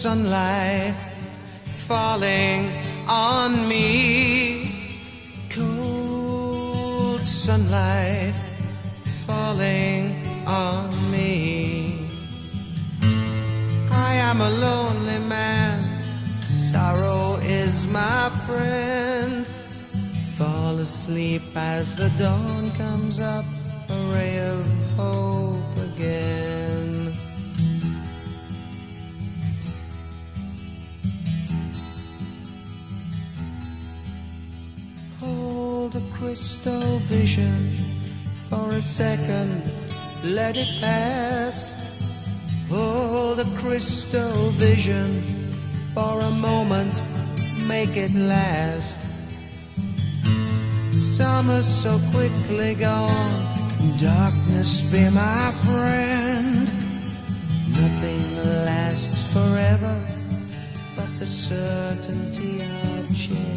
sunlight falling on me, cold sunlight falling on me. I am a lonely man, sorrow is my friend. Fall asleep as the dawn comes up, a ray of hope again. Hold a crystal vision for a second, let it pass. Hold a crystal vision for a moment, make it last. Summer's so quickly gone, darkness be my friend. Nothing lasts forever but the certainty of change.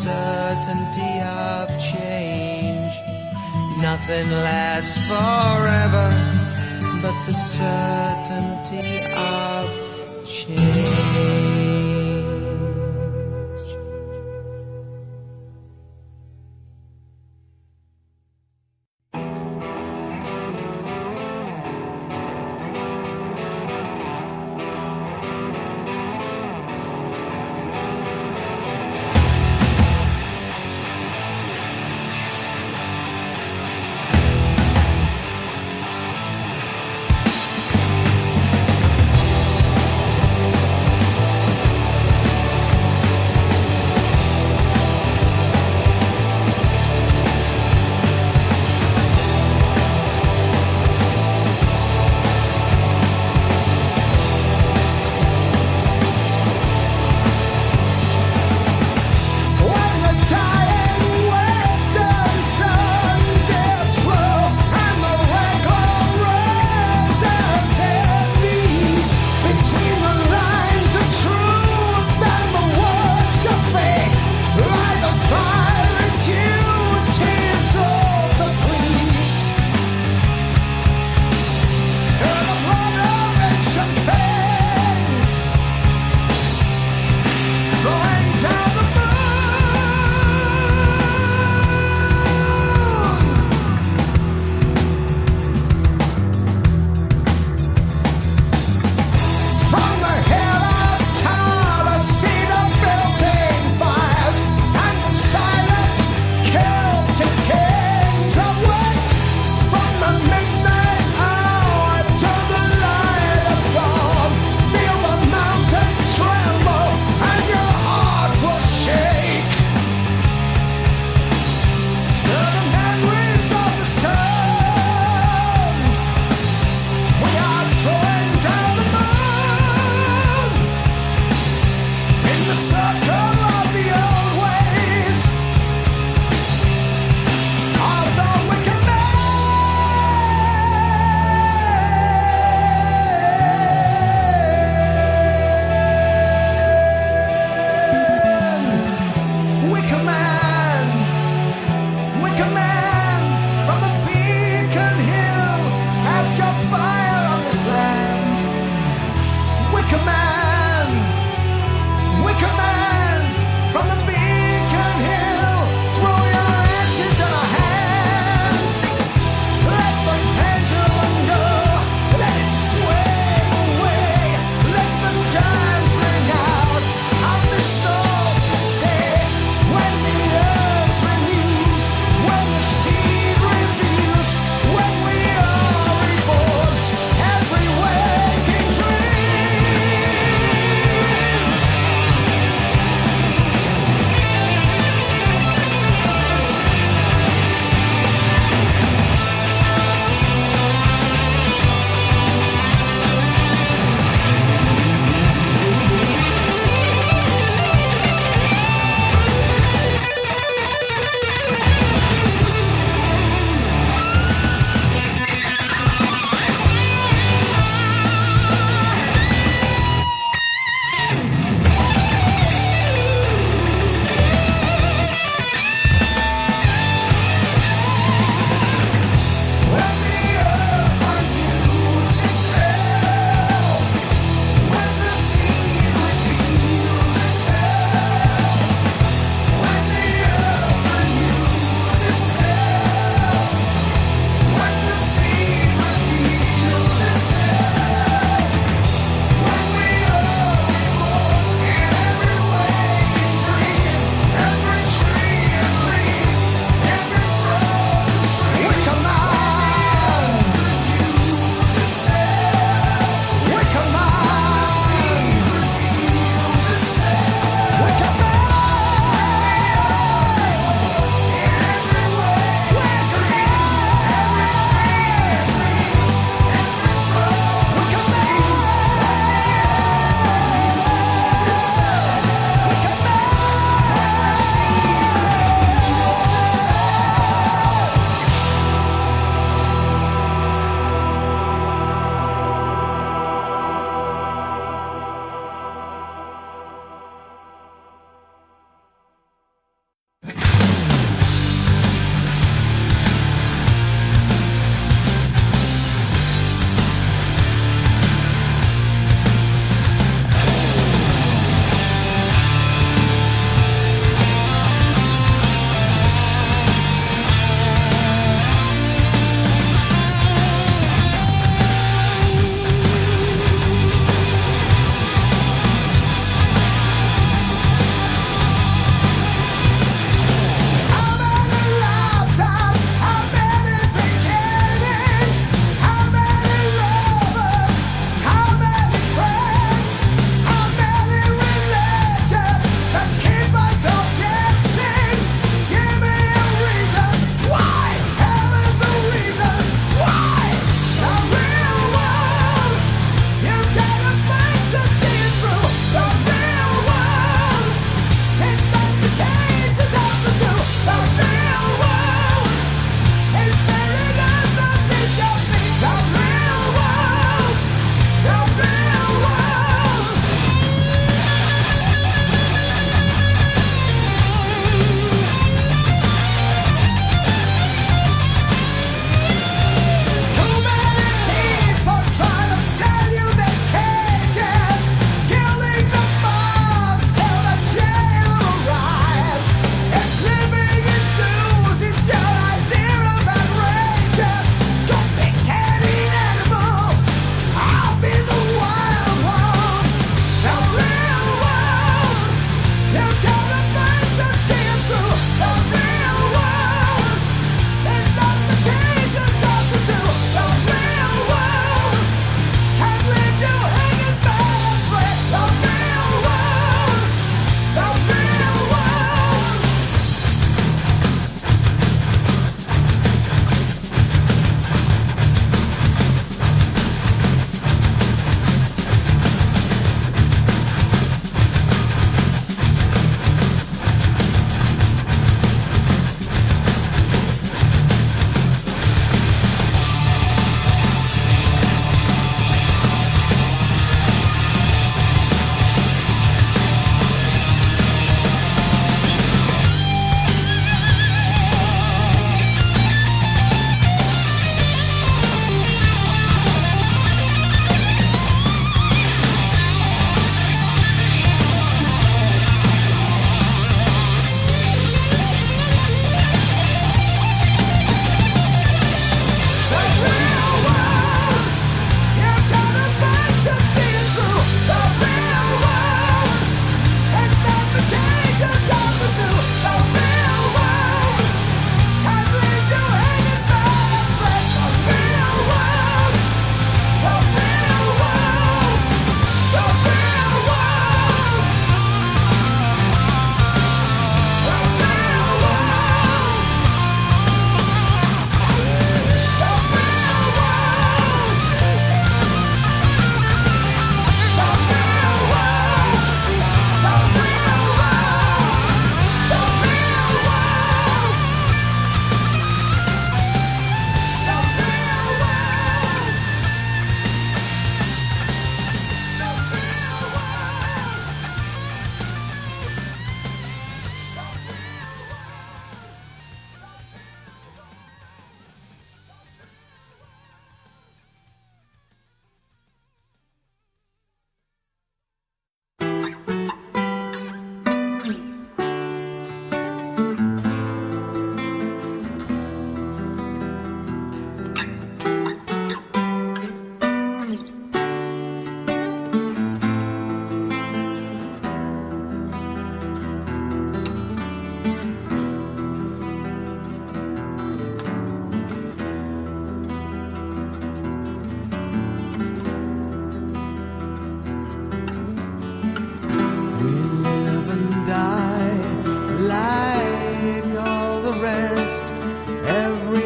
Certainty of change. Nothing lasts forever but the certainty of change.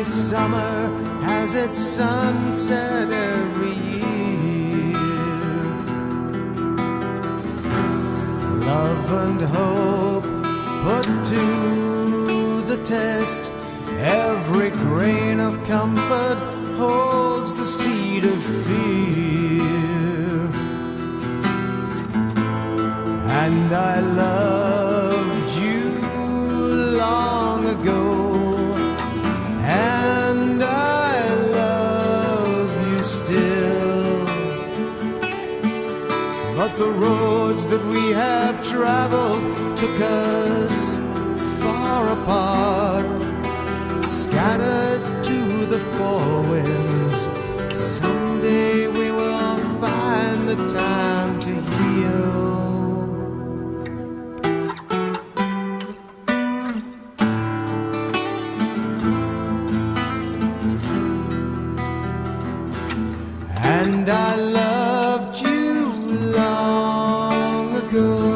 every summer has its sunset every year. Love and hope put to the test. Every grain of comfort holds the seed of fear. And I loved you long ago, and I love you still. But the roads that we have traveled took us far apart, scattered to the four winds. Someday we will find the time to heal. And I loved you long ago.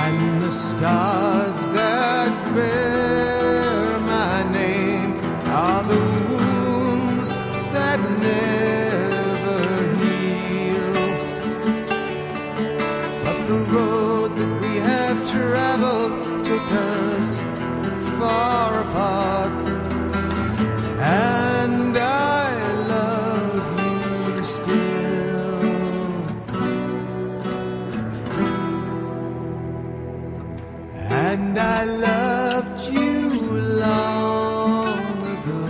And the scars that bear my name are the wounds that never heal. But the road that we have traveled took us far apart, and I love you still. And I loved you long ago.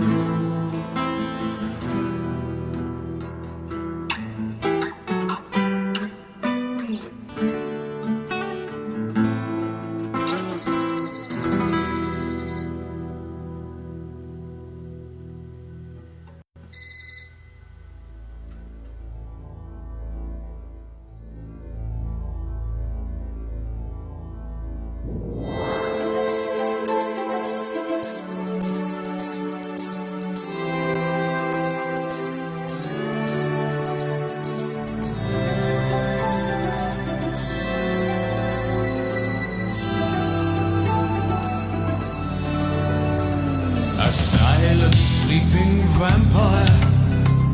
A silent sleeping vampire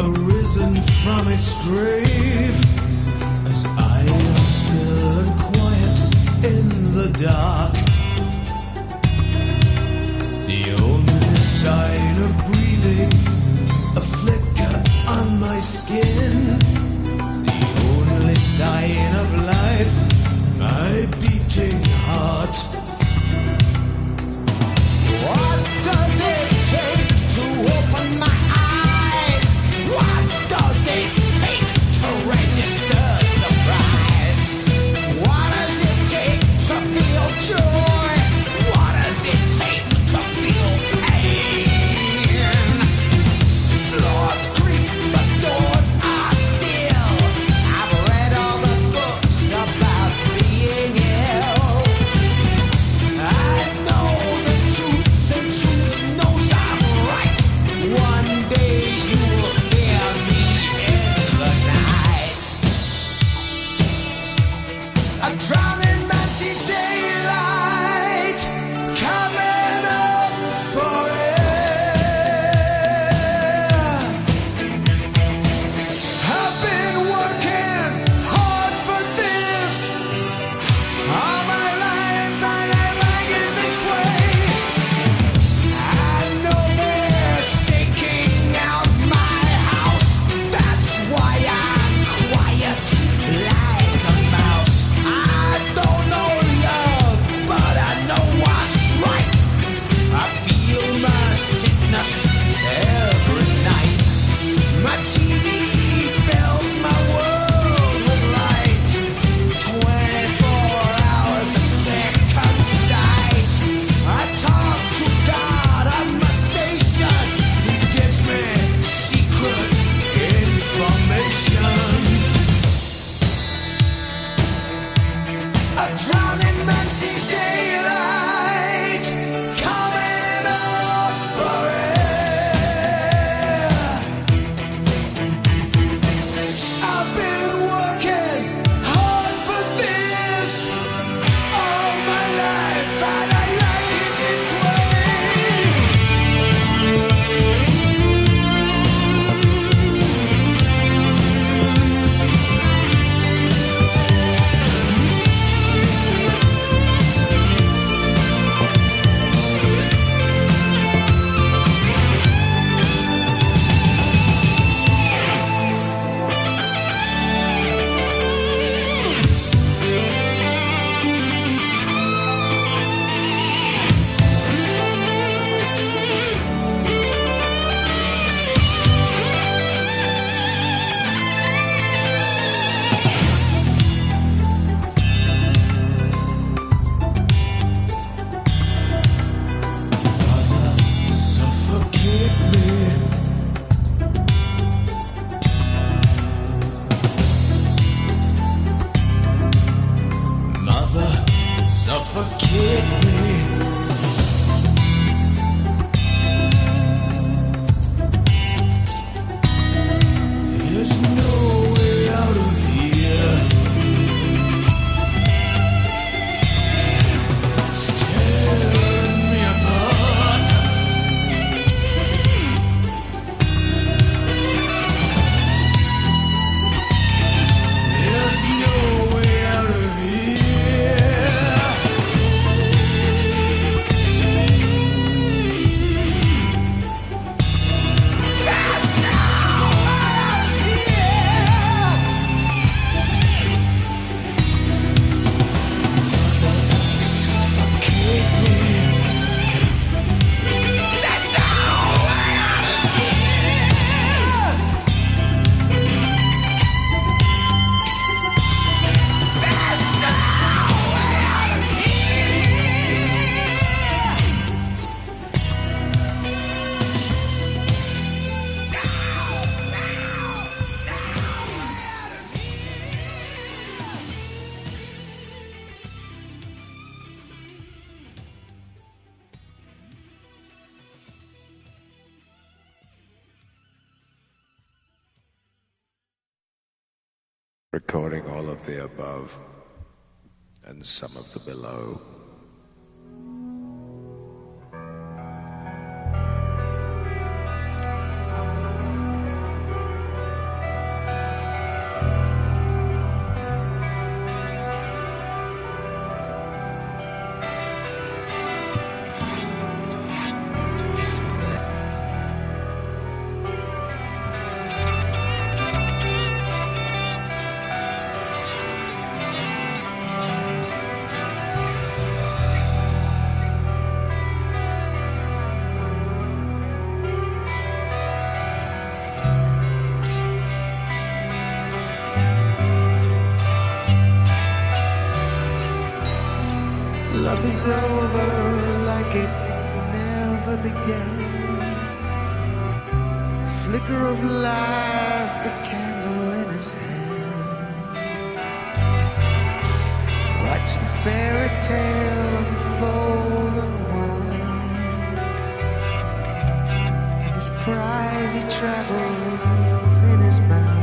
arisen from its grave, as I am still and quiet in the dark. The only sign of breathing, a flicker on my skin. The only sign of life, my beating heart. What does it take to open my eyes? What does it take to register surprise? What does it take to feel joy? What does it take to feel pain? recording all of the above and some of the below. Love is over like it never began. Flicker of life, the candle in his hand. Watch the fairy tale unfold unwind. And his prize he travels in his mind.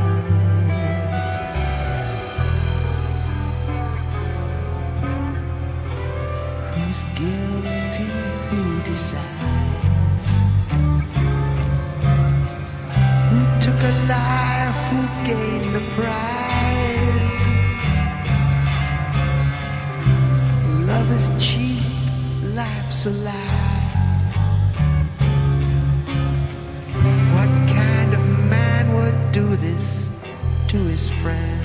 Who's guilty? Who decides? Who took a life? Who gained the prize? Love is cheap, life's a lie. What kind of man would do this to his friend?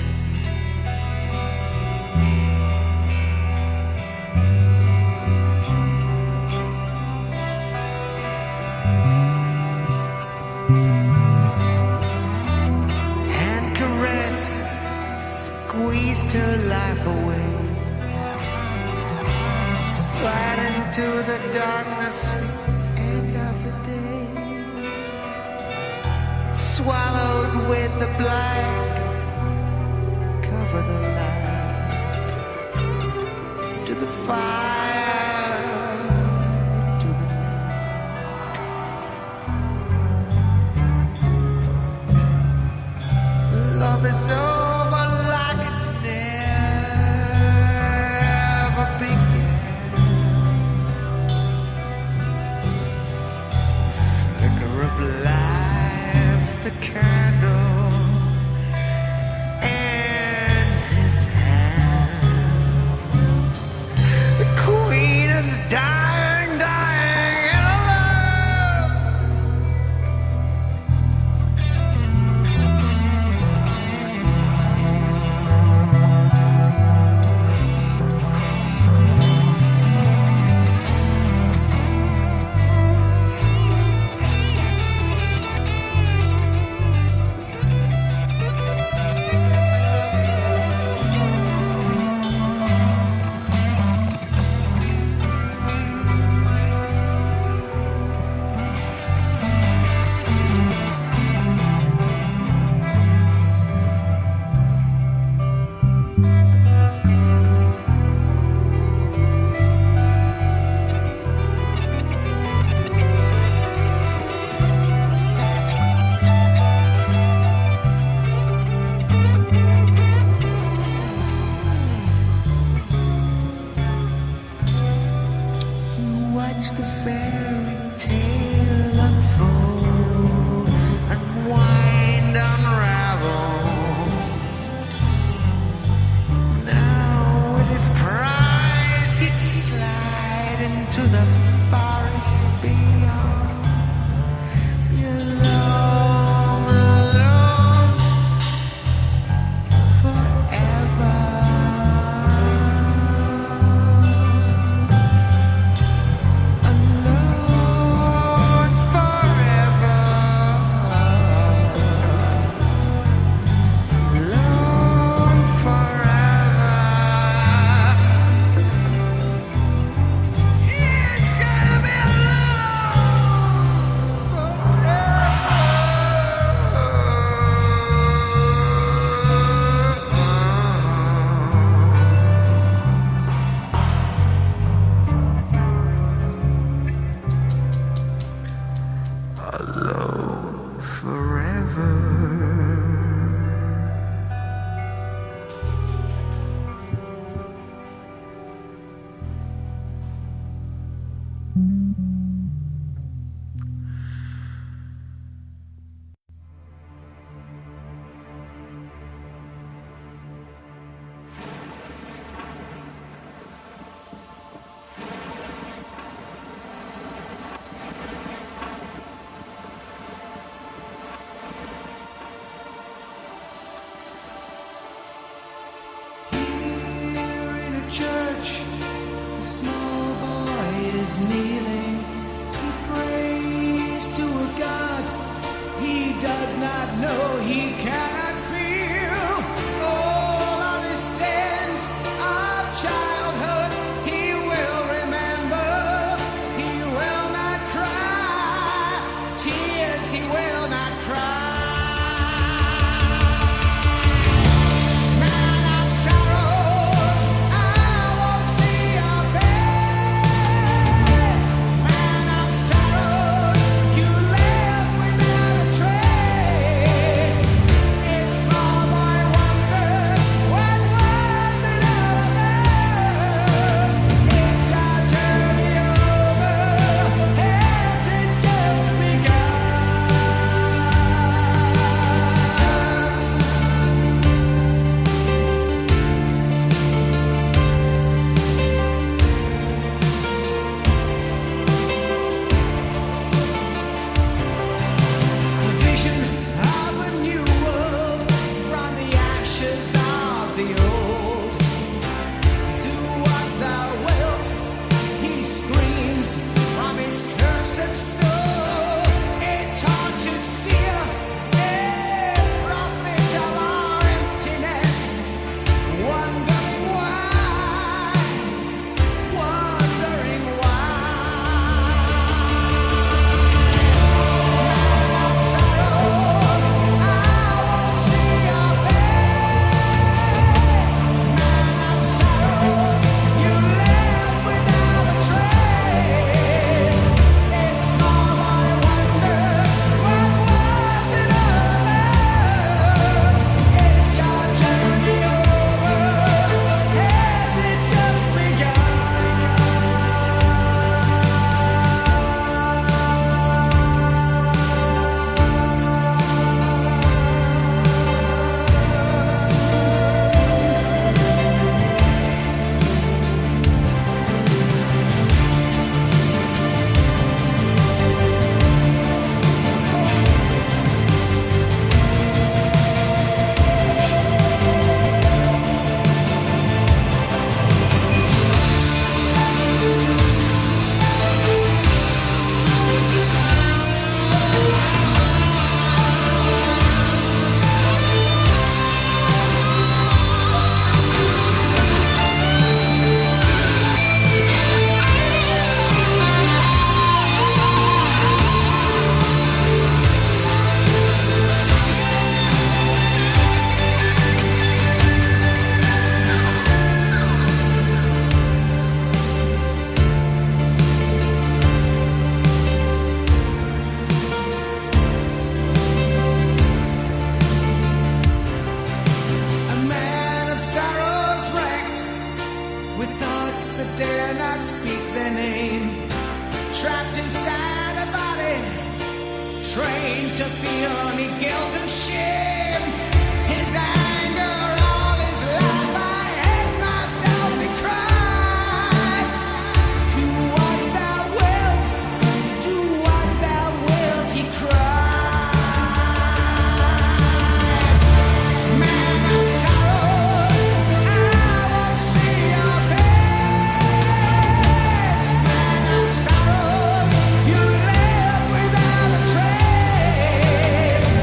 Squeezed her life away, slide into the darkness, the end of the day, swallowed with the black, cover the light, to the fire, to the night. Love is over. The candle in his hand. The queen is dying, dying in the fairy tale unfold, unwind, unravel. Now with his prize he'd slide into the forest beyond. Alone, alone, forever. He does not know, he cannot feel all of his sins of childhood. He will remember, he will not cry tears, he will not cry. Man of sorrows, I won't see your face. Man of sorrows, you live without a trace. It's small boy wonder, what was it all about? It's our journey over, has it just begun? A vision of a new world from the ashes of the old. Do what thou wilt, he screams from his cursed soul. A tortured seer, a prophet of our emptiness, wondering why, wondering why. Man of sorrows, I won't see your face. Man of sorrows, you live without a trace. A small boy wonders, what was it all about? It's your journey over, has it just begun? A man of sorrows wrecked, with thoughts that dare not speak their name, trapped inside a body, trained to feel only guilt and shame. His anger all his life, I hate myself, he cried. Do what thou wilt, do what thou wilt, he cried. Man of sorrows, I won't see your face. Man of sorrows, you live without a trace.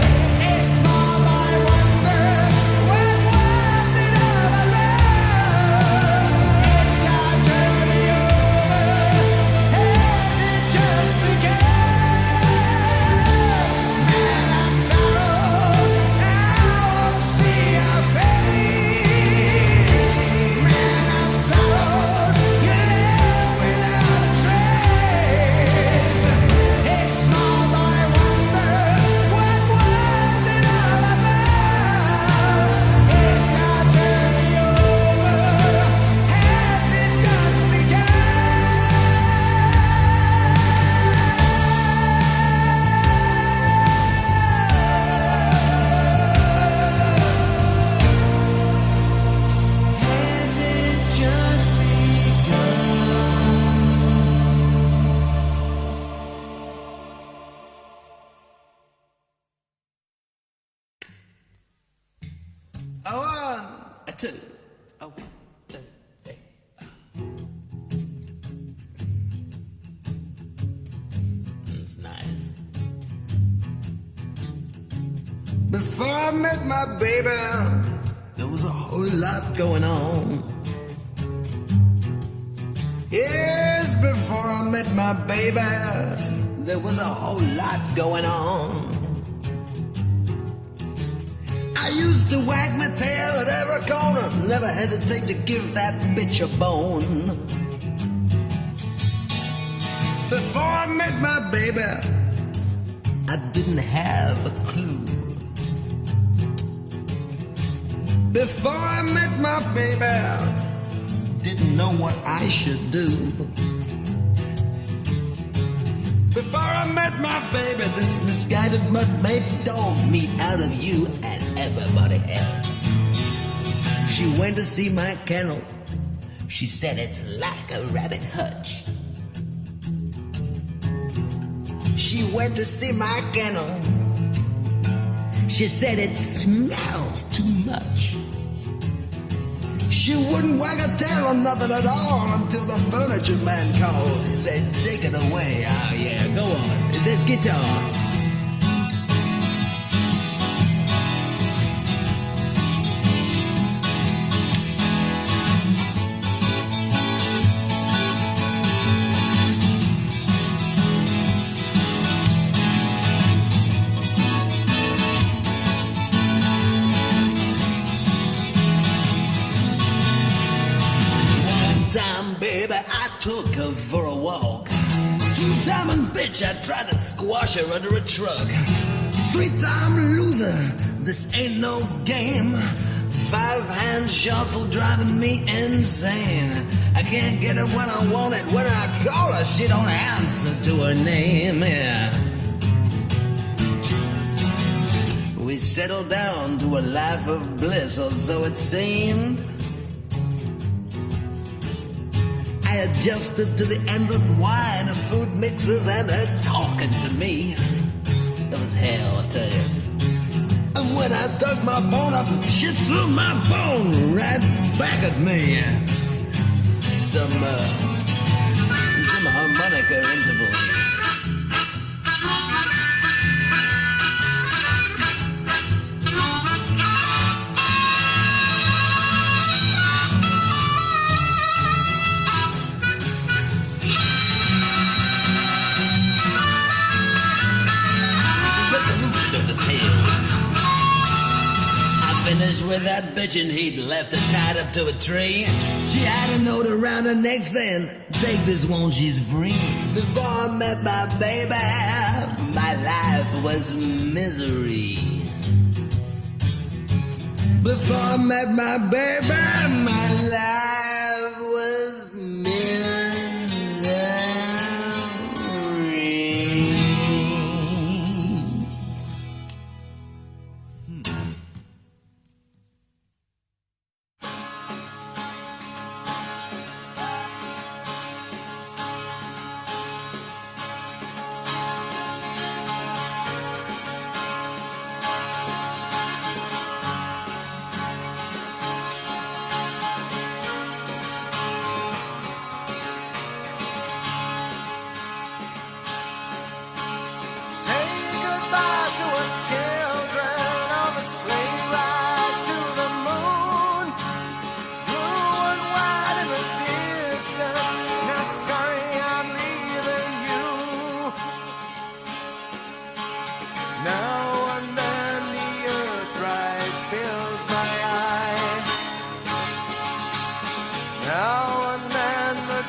A small boy wonders, what was it all about? It's our journey over, has it just begun? Man of sorrows, I won't see your face. Man of sorrows, you live without a trace. A small boy wonders, what was it all about? It's our journey over, has it just begun? Has it just begun? A one, a two, a one, two, three. It's nice. Before I met my baby, there was a whole lot going on. Yes, before I met my baby, there was a whole lot going on. I used to wag my tail at every corner, never hesitate to give that bitch a bone. Before I met my baby, I didn't have a clue. Before I met my baby, didn't know what I should do. Before I met my baby, this misguided mud-made dog me out of you and everybody else. She went to see my kennel. She said it's like a rabbit hutch. She went to see my kennel. She said it smells too much. She wouldn't wag a tail or nothing at all until the furniture man called. He said, take it away. Oh yeah, go on. This guitar. Baby, I took her for a walk. 2-time bitch, I tried to squash her under a truck. 3-time loser, this ain't no game. 5-hand shuffle driving me insane. I can't get it when I want it. When I call her, she don't answer to her name. Yeah. We settled down to a life of bliss, or so it seemed. I adjusted to the endless wine of food mixers and her talking to me. That was hell, I tell you. And when I dug my bone up, she threw my bone right back at me. Some harmonica interval here. Finished with that bitch and he'd left her tied up to a tree. She had a note around her neck saying, take this one, she's free. Before I met my baby, my life was misery. Before I met my baby, my life was misery.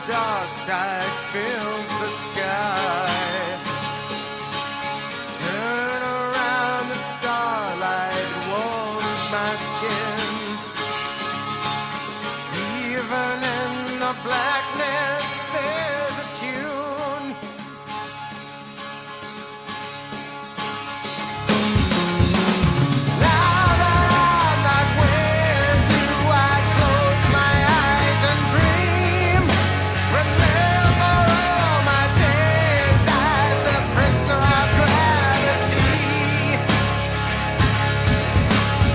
Darkside fills the sky. Turn around, the starlight warms my skin. Even in the blackness, there's a tune. Now that I'm not with you, I close my eyes and dream. Remember all my days as a prisoner of gravity.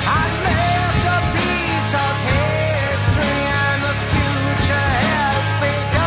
I left a piece of history and the future has begun.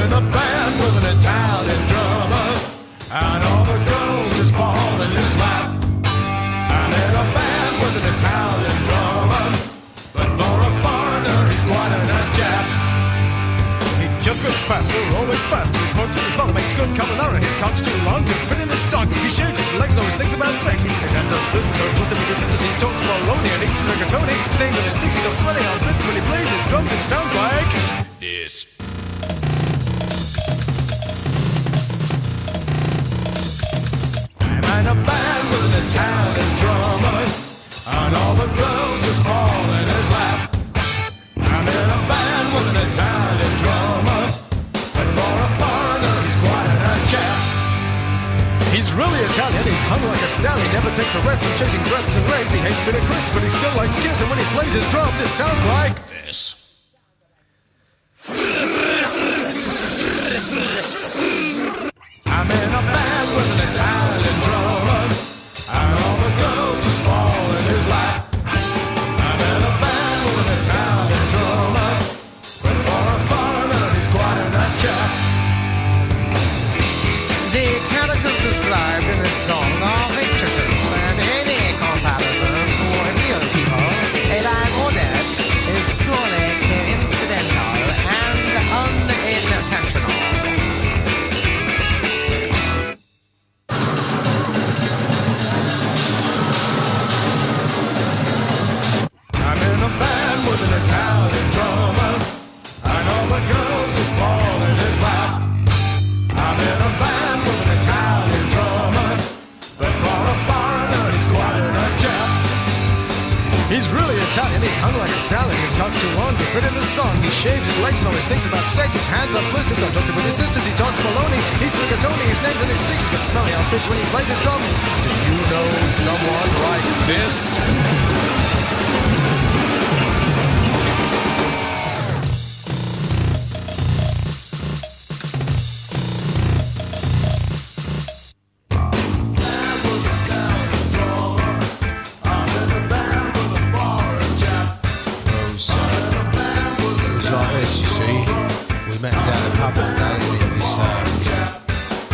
in a band with an Italian drummer, and all the girls just fall in his lap. I'm in a band with an Italian drummer, but for a foreigner he's quite a nice chap. He just goes faster, always faster. He smokes with his mother, makes good carbonara. His cock's too long to fit in his song. He shaves his legs and always thinks about sex. His hands are blisters, don't trust him with his sisters. He talks baloney and eats rigatoni. His name with his sticks, he goes smelling on bits. When he plays his drums, it sounds like this. I'm in a band with an Italian drummer, and all the girls just fall in his lap. I'm in a band with an Italian drummer, but for a foreigner he's quite a nice chap. He's really Italian, he's hung like a stallion. He never takes a rest from chasing breasts and legs. He hates bitter crisp, but he still likes kiss. And when he plays his drums, it sounds like this. I'm in a band with an Italian drummer, and all the girls just fall in his lap. I'm in a band with an Italian drummer, but for a foreigner he's quite a nice chap. The characters described in this song are fictitious, and any comparison with real people, alive or dead, is purely incidental and unintentional. I'm in a band with an Italian drummer, and all the girls just fall in his lap. I'm in a band with an Italian drummer, but for a foreigner he's quite a nice chap. He's really Italian, he's hung like a stallion. His cock's too long to fit in the song. He shaves his legs and always thinks about sex. His hands are blisters, don't trust him with his sisters. He talks baloney, eats rigatoni. His name's in his sticks, he's got smelly outfits when he plays his drums. Do you know someone like this?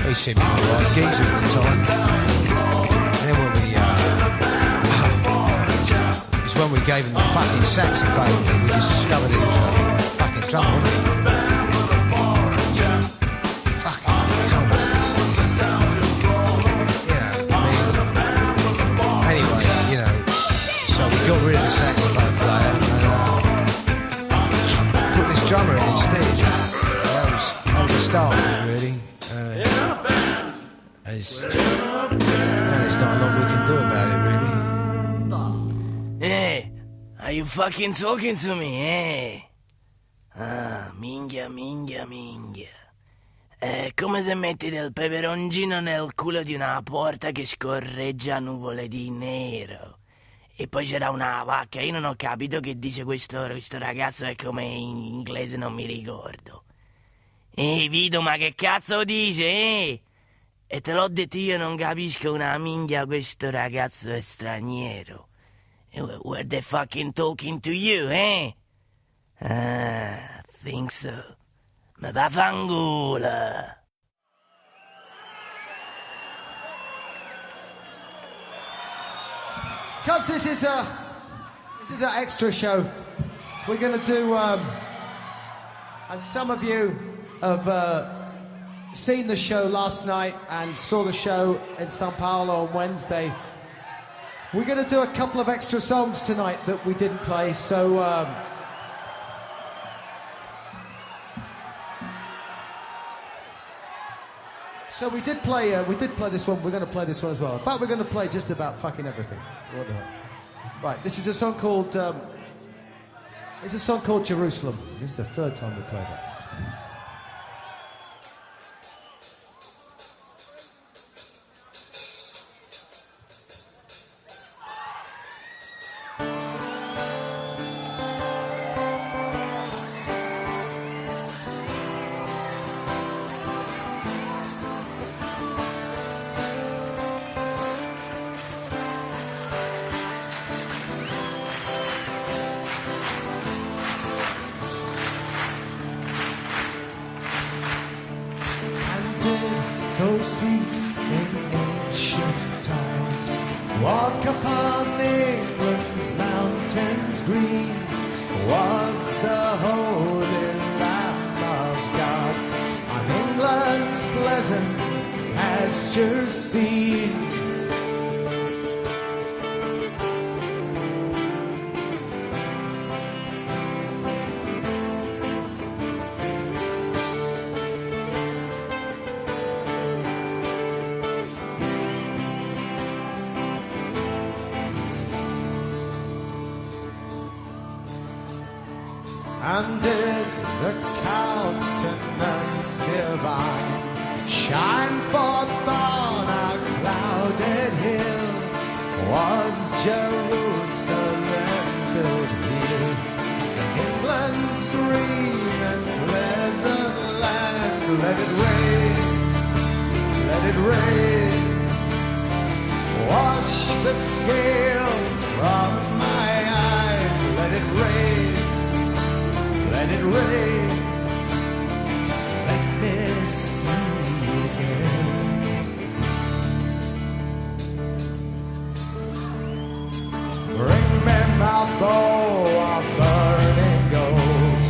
He seemed to be alright, geezer at the time. And then it's when we gave him the fucking saxophone and we discovered he was a fucking drummer, wasn't he? Fucking hell. Anyway, so we got rid of the saxophone player and put this drummer in instead. That was a start, really. There's not a lot we can do about it, really. Hey, are you fucking talking to me, eh? Ah, minchia. È come se metti del peperoncino nel culo di una porta che scorreggia nuvole di nero. E poi c'era una vacca, io non ho capito che dice questo ragazzo, è come in inglese non mi ricordo. Ehi, Vito, ma che cazzo dice, eh? E te l'ho detto, io non capisco una minchia, questo ragazzo è straniero. Were they fucking talking to you, eh? Ah, think so. Ma vaffanculo. Because this is an extra show, we're going to do, and some of you have seen the show last night and saw the show in Sao Paulo on Wednesday. We're going to do a couple of extra songs tonight that we didn't play, so we did play this one. We're going to play this one as well. In fact, we're going to play just about fucking everything. Right, this is a song called Jerusalem. This is the third time we played it. those feet in ancient times. Walk upon England's mountains green was the holy Lamb of God on England's pleasant pasture seen. And did the countenance divine shine forth on a clouded hill? Was Jerusalem built here in England's green and pleasant land? Let it rain, let it rain, wash the scales from my eyes. Let it rain, let it rain, let me see again. Bring me my bow of burning gold,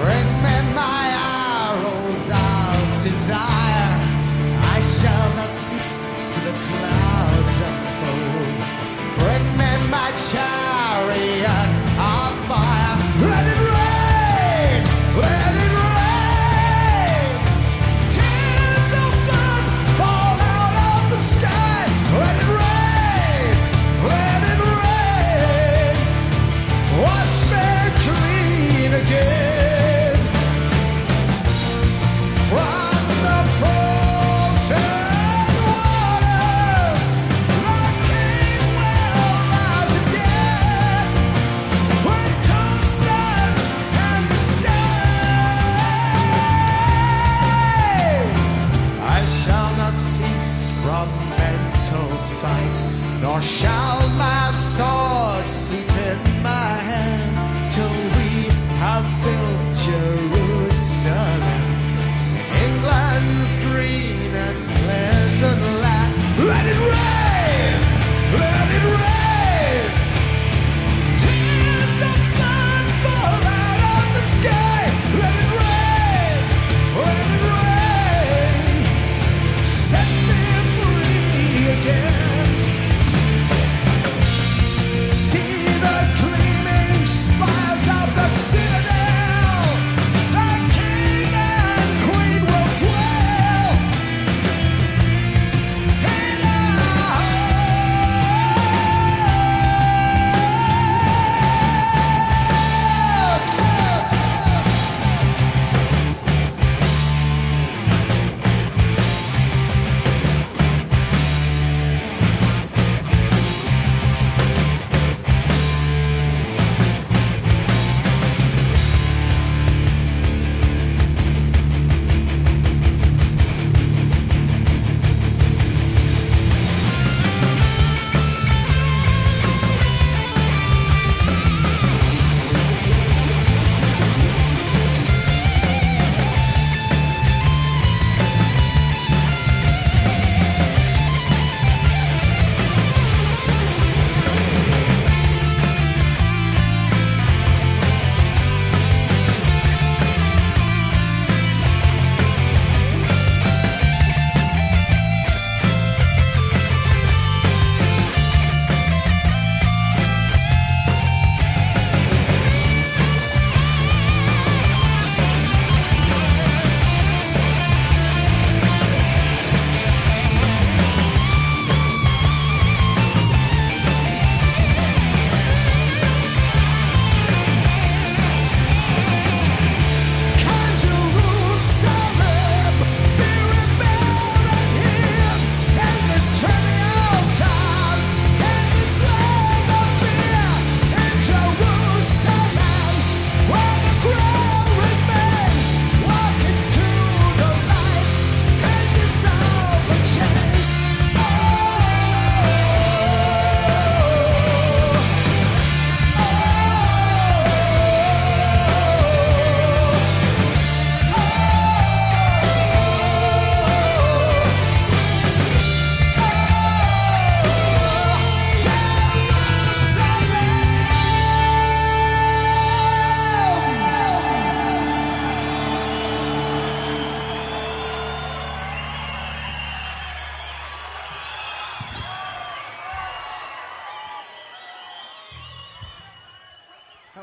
bring me my arrows of desire. I shall not cease till the clouds unfold. Bring me my chariot of fire. Let it rain, let it rain. Tears of blood fall out of the sky. Let it rain, let it rain. Wash me clean again from the frozen waters. My King will rise again when tongue stands in the sky. I shall not cease from mental fight, nor shall my sword sleep in my hand, till we have built Jerusalem, England's green and pleasant land. Let it rain, let it rain. Tears of blood fall out of the sky. Let it rain, let it rain. Set me free again. See the gleaming spires of the citadel. The king and queen will dwell.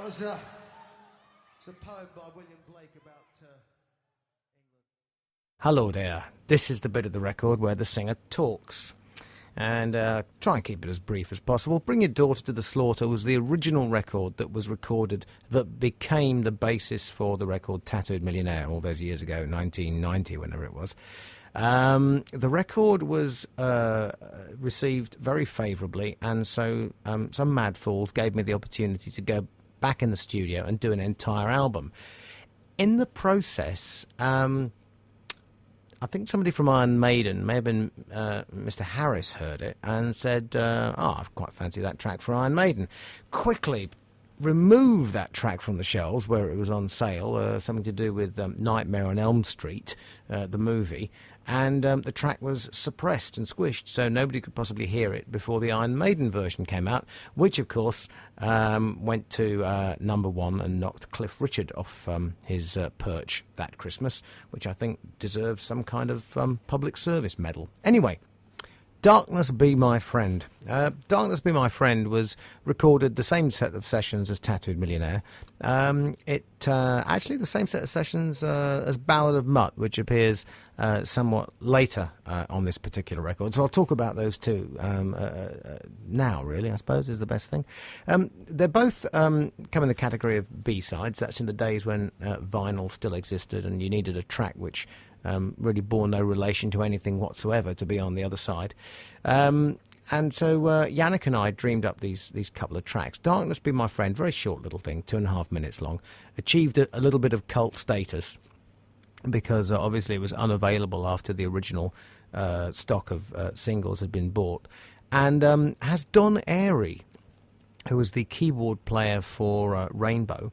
was it's a poem by William Blake about Hello there. This is the bit of the record where the singer talks. And try and keep it as brief as possible. Bring Your Daughter to the Slaughter was the original record that was recorded that became the basis for the record Tattooed Millionaire all those years ago, 1990, whenever it was. The record was received very favourably, and so some mad fools gave me the opportunity to go back in the studio and do an entire album. In the process, I think somebody from Iron Maiden, may have been Mr. Harris, heard it and said, I quite fancy that track for Iron Maiden. Quickly remove that track from the shelves where it was on sale, something to do with Nightmare on Elm Street, the movie, and the track was suppressed and squished, so nobody could possibly hear it before the Iron Maiden version came out, which, of course, went to #1 and knocked Cliff Richard off his perch that Christmas, which I think deserves some kind of public service medal. Anyway, Darkness Be My Friend. Darkness Be My Friend was recorded the same set of sessions as Tattooed Millionaire. Actually the same set of sessions as Ballad of Mutt, which appears somewhat later on this particular record. So I'll talk about those two now, really, I suppose, is the best thing. They're both come in the category of B-sides. That's in the days when vinyl still existed and you needed a track which really bore no relation to anything whatsoever to be on the other side. And so Yannick and I dreamed up these couple of tracks. Darkness Be My Friend, very short little thing, 2.5 minutes long, achieved a little bit of cult status because obviously it was unavailable after the original stock of singles had been bought. And has Don Airy, who was the keyboard player for Rainbow,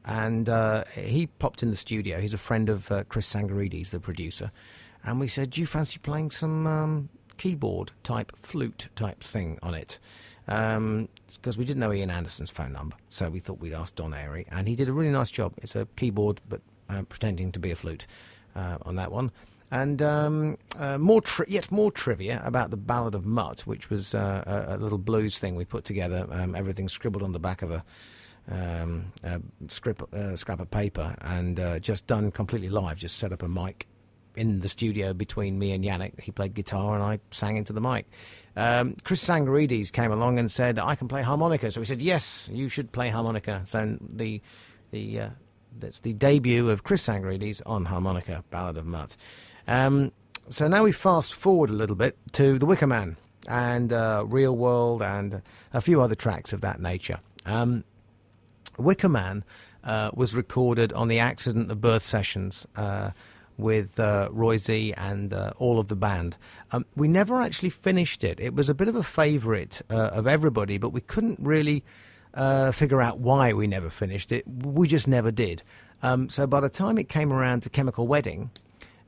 and he popped in the studio. He's a friend of Chris Sangarides, the producer, and we said, do you fancy playing some keyboard type flute type thing on it? Because we didn't know Ian Anderson's phone number, so we thought we'd ask Don Airy, and he did a really nice job. It's a keyboard but pretending to be a flute on that one. And yet more trivia about the Ballad of Mutt, which was a little blues thing we put together, everything scribbled on the back of a scrap of paper, and just done completely live. Just set up a mic in the studio between me and Yannick. He played guitar and I sang into the mic. Chris Sangarides came along and said, I can play harmonica. So we said, yes, you should play harmonica. So that's the debut of Chris Sangarides on harmonica, Ballad of Mutt. So now we fast forward a little bit to The Wicker Man and Real World and a few other tracks of that nature. Wicker Man was recorded on the Accident of Birth sessions with Roy Z and all of the band. We never actually finished it. It was a bit of a favourite of everybody, but we couldn't really figure out why we never finished it. We just never did. So by the time it came around to Chemical Wedding,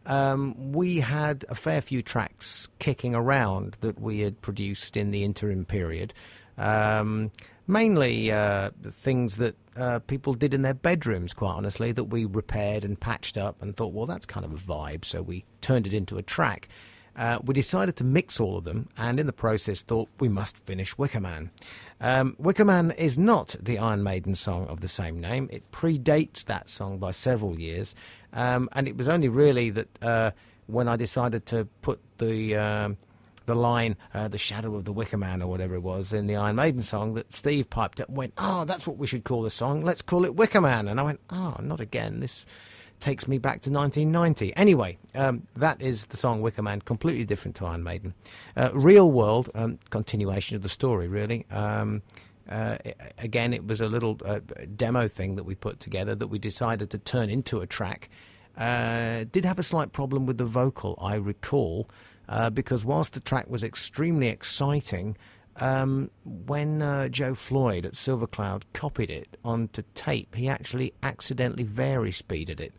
we had a fair few tracks kicking around that we had produced in the interim period. Mainly things that people did in their bedrooms, quite honestly, that we repaired and patched up and thought, well, that's kind of a vibe, so we turned it into a track. We decided to mix all of them, and in the process thought we must finish Wicker Man. Wicker Man is not the Iron Maiden song of the same name. It predates that song by several years, and it was only really that when I decided to put the line, The Shadow of the Wicker Man, or whatever it was, in the Iron Maiden song, that Steve piped up and went, that's what we should call the song. Let's call it Wicker Man. And I went, not again. This takes me back to 1990. Anyway, that is the song Wicker Man, completely different to Iron Maiden. Real World, continuation of the story, really. Again, it was a little demo thing that we put together that we decided to turn into a track. Did have a slight problem with the vocal, I recall, because whilst the track was extremely exciting, when Joe Floyd at Silver Cloud copied it onto tape, he actually accidentally vari-speeded it.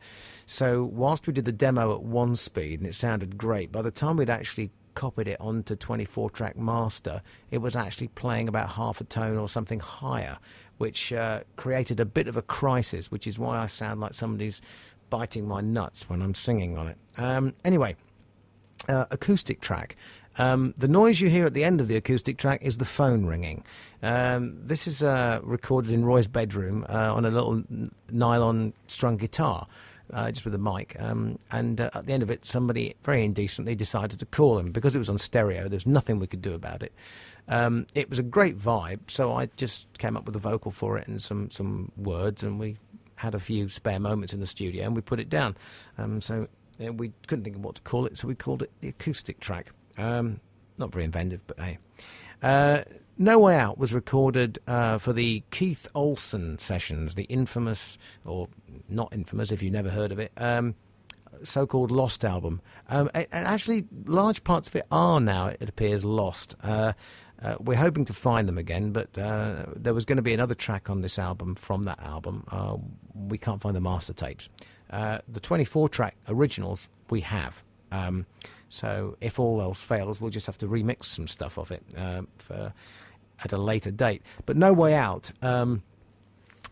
So whilst we did the demo at 1 speed and it sounded great, by the time we'd actually copied it onto 24-track master, it was actually playing about half a tone or something higher, which created a bit of a crisis, which is why I sound like somebody's biting my nuts when I'm singing on it. Anyway, acoustic track. The noise you hear at the end of the acoustic track is the phone ringing. This is recorded in Roy's bedroom on a little nylon strung guitar, just with a mic. And at the end of it, somebody very indecently decided to call him. Because it was on stereo, there's nothing we could do about it. It was a great vibe, so I just came up with a vocal for it and some words, and we had a few spare moments in the studio, and we put it down. So we couldn't think of what to call it, so we called it the acoustic track. Not very inventive, but hey. No Way Out was recorded for the Keith Olsen sessions, the infamous, or not infamous if you've never heard of it, so-called Lost album. And actually, large parts of it are now, it appears, lost. We're hoping to find them again, but there was going to be another track on this album from that album. We can't find the master tapes. The 24-track originals we have. So if all else fails, we'll just have to remix some stuff of it at a later date. But No Way Out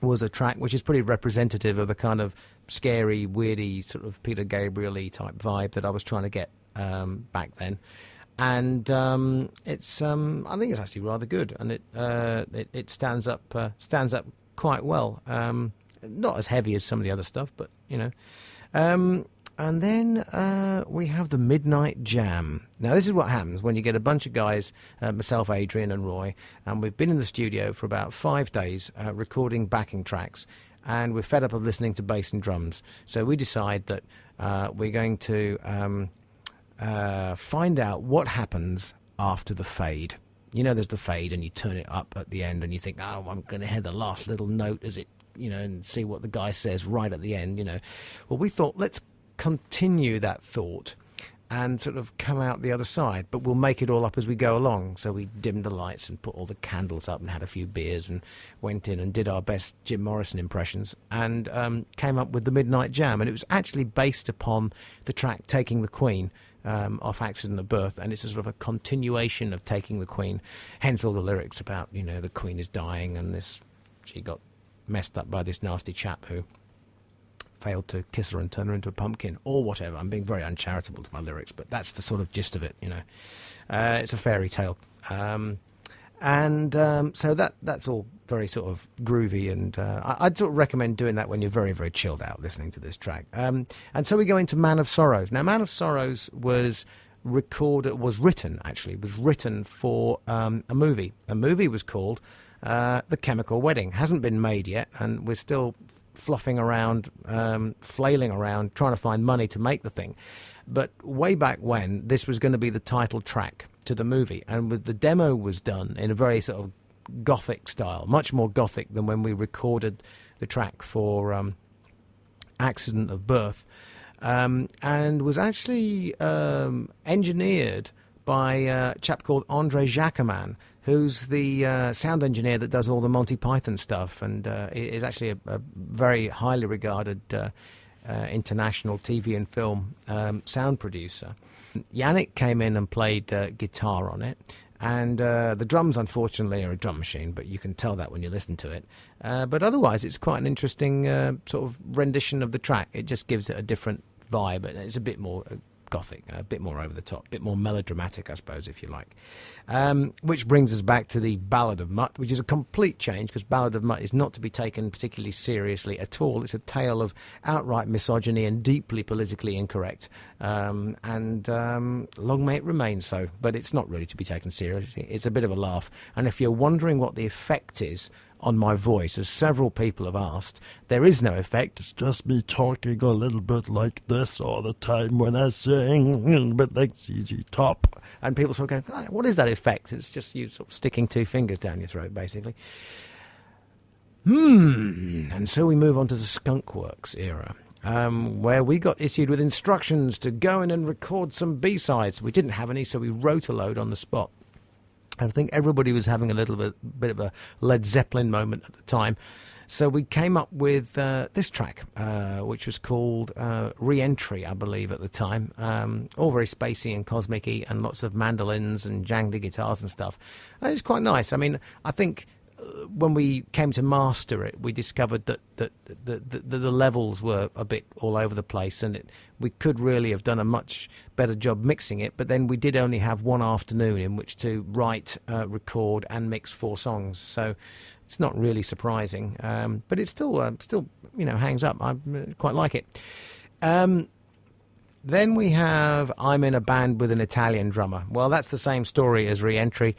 was a track which is pretty representative of the kind of scary, weirdy, sort of Peter Gabriel-y type vibe that I was trying to get back then. And it's I think it's actually rather good, and it stands up quite well. Not as heavy as some of the other stuff, but you know. And then we have the Midnight Jam. Now, this is what happens when you get a bunch of guys, myself, Adrian and Roy, and we've been in the studio for about 5 days recording backing tracks, and we're fed up of listening to bass and drums. So we decide that we're going to find out what happens after the fade. You know, there's the fade, and you turn it up at the end, and you think, oh, I'm going to hear the last little note as it, you know, and see what the guy says right at the end, you know. Well, we thought, let's continue that thought and sort of come out the other side, but we'll make it all up as we go along. So we dimmed the lights and put all the candles up and had a few beers and went in and did our best Jim Morrison impressions and came up with the Midnight Jam. And it was actually based upon the track Taking the Queen off Accident of Birth, and it's a sort of a continuation of Taking the Queen, hence all the lyrics about, you know, the Queen is dying and she got messed up by this nasty chap who failed to kiss her and turn her into a pumpkin, or whatever. I'm being very uncharitable to my lyrics, but that's the sort of gist of it, you know. It's a fairy tale. So that's all very sort of groovy, and I'd sort of recommend doing that when you're very, very chilled out listening to this track. And so we go into Man of Sorrows. Now, Man of Sorrows was written for a movie. A movie was called The Chemical Wedding. Hasn't been made yet, and we're still fluffing around, flailing around, trying to find money to make the thing. But way back when, this was going to be the title track to the movie, and the demo was done in a very sort of gothic style, much more gothic than when we recorded the track for Accident of Birth, and was actually engineered by a chap called Andre Jacquemin, who's the sound engineer that does all the Monty Python stuff, and is actually a very highly regarded international TV and film sound producer. Yannick came in and played guitar on it, and the drums, unfortunately, are a drum machine, but you can tell that when you listen to it. But otherwise, it's quite an interesting sort of rendition of the track. It just gives it a different vibe, and it's a bit more gothic, a bit more over the top, a bit more melodramatic, I suppose, if you like. Which brings us back to the Ballad of Mutt, which is a complete change, because Ballad of Mutt is not to be taken particularly seriously at all. It's a tale of outright misogyny and deeply politically incorrect. And long may it remain so, but it's not really to be taken seriously. It's a bit of a laugh. And if you're wondering what the effect is on my voice, as several people have asked, there is no effect. It's just me talking a little bit like this all the time when I sing, a little bit like ZZ Top. And people sort of go, oh, what is that effect? It's just you sort of sticking 2 fingers down your throat, basically. And so we move on to the Skunkworks era, where we got issued with instructions to go in and record some B-sides. We didn't have any, so we wrote a load on the spot. I think everybody was having a little bit of a Led Zeppelin moment at the time. So we came up with this track, which was called Re-Entry, I believe, at the time. All very spacey and cosmic-y, and lots of mandolins and jangly guitars and stuff. And it's quite nice. I mean, I think when we came to master it, we discovered that the levels were a bit all over the place, and we could really have done a much better job mixing it. But then we did only have one afternoon in which to write, record, and mix 4 songs. So it's not really surprising, but it still hangs up. I quite like it. Then we have I'm in a band with an Italian drummer. Well, that's the same story as Re-Entry.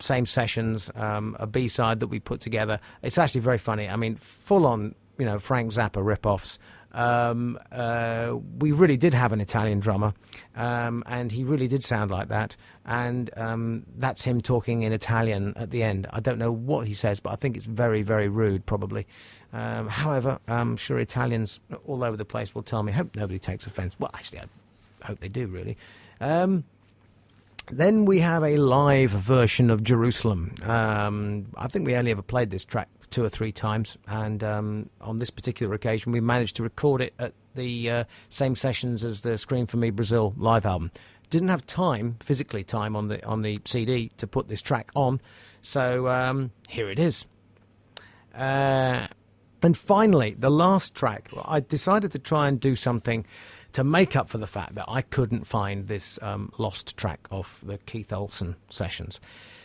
Same sessions, a B-side that we put together. It's actually very funny. I mean, full-on, Frank Zappa rip-offs. We really did have an Italian drummer, and he really did sound like that. And that's him talking in Italian at the end. I don't know what he says, but I think it's very, very rude, probably. However, I'm sure Italians all over the place will tell me. I hope nobody takes offence. Well, actually, I hope they do, really. Then we have a live version of Jerusalem. I think we only ever played this track 2 or 3 times, and on this particular occasion we managed to record it at the same sessions as the Scream For Me Brazil live album. Didn't have physically time on the CD to put this track on, so here it is. And finally, the last track, I decided to try and do something to make up for the fact that I couldn't find this lost track of the Keith Olsen sessions.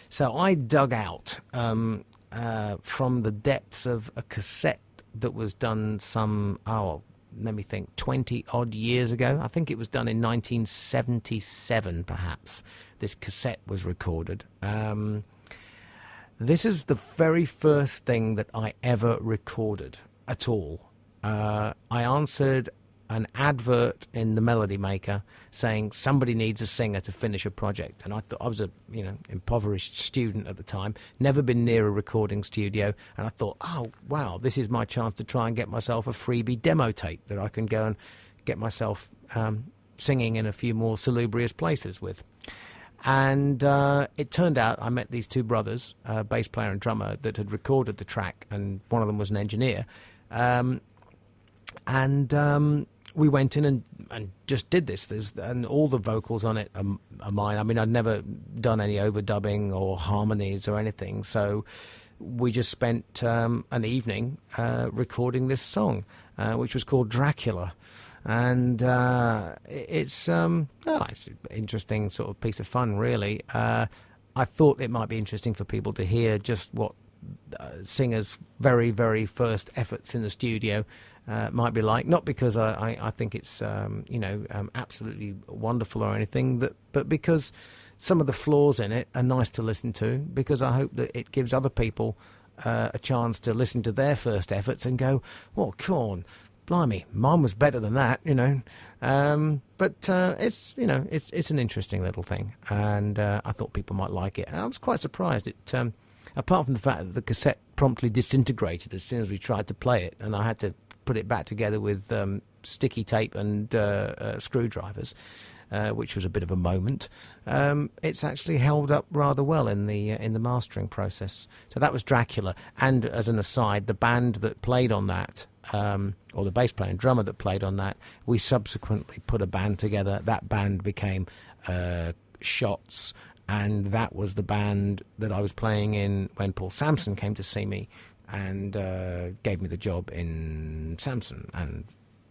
So I dug out from the depths of a cassette that was done 20-odd years ago. I think it was done in 1977, perhaps. This cassette was recorded. This is the very first thing that I ever recorded at all. I answered an advert in the Melody Maker saying somebody needs a singer to finish a project, and I thought, I was a impoverished student at the time, never been near a recording studio, and I thought, oh wow, this is my chance to try and get myself a freebie demo tape that I can go and get myself singing in a few more salubrious places with. And it turned out I met these 2 brothers, bass player and drummer, that had recorded the track, and one of them was an engineer. We went in and just did this. And all the vocals on it are mine. I mean, I'd never done any overdubbing or harmonies or anything, so we just spent an evening recording this song, which was called Dracula. And it's an interesting sort of piece of fun, really. I thought it might be interesting for people to hear just what singers' very, very first efforts in the studio might be like. Not because I think it's absolutely wonderful or anything, but because some of the flaws in it are nice to listen to, because I hope that it gives other people a chance to listen to their first efforts and go, well, Corn, blimey, mine was better than that, but it's an interesting little thing, and I thought people might like it. And I was quite surprised. Apart from the fact that the cassette promptly disintegrated as soon as we tried to play it, and I had to put it back together with sticky tape and screwdrivers, which was a bit of a moment. It's actually held up rather well in the mastering process. So that was Dracula. And as an aside, the band that played on that, or the bass player and drummer that played on that, we subsequently put a band together. That band became Shots, and that was the band that I was playing in when Paul Sampson came to see me and gave me the job in Samson, and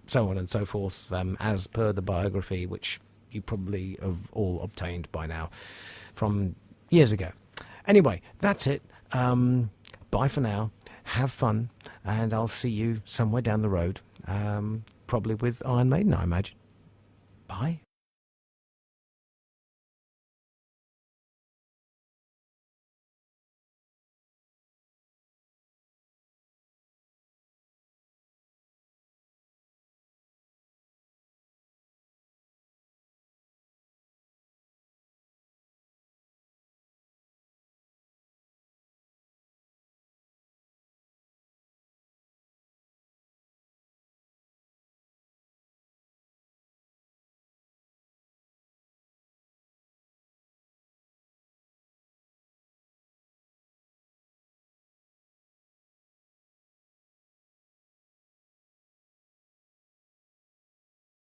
so on and so forth, as per the biography, which you probably have all obtained by now from years ago. Anyway, that's it. Bye for now. Have fun, and I'll see you somewhere down the road, probably with Iron Maiden, I imagine. Bye.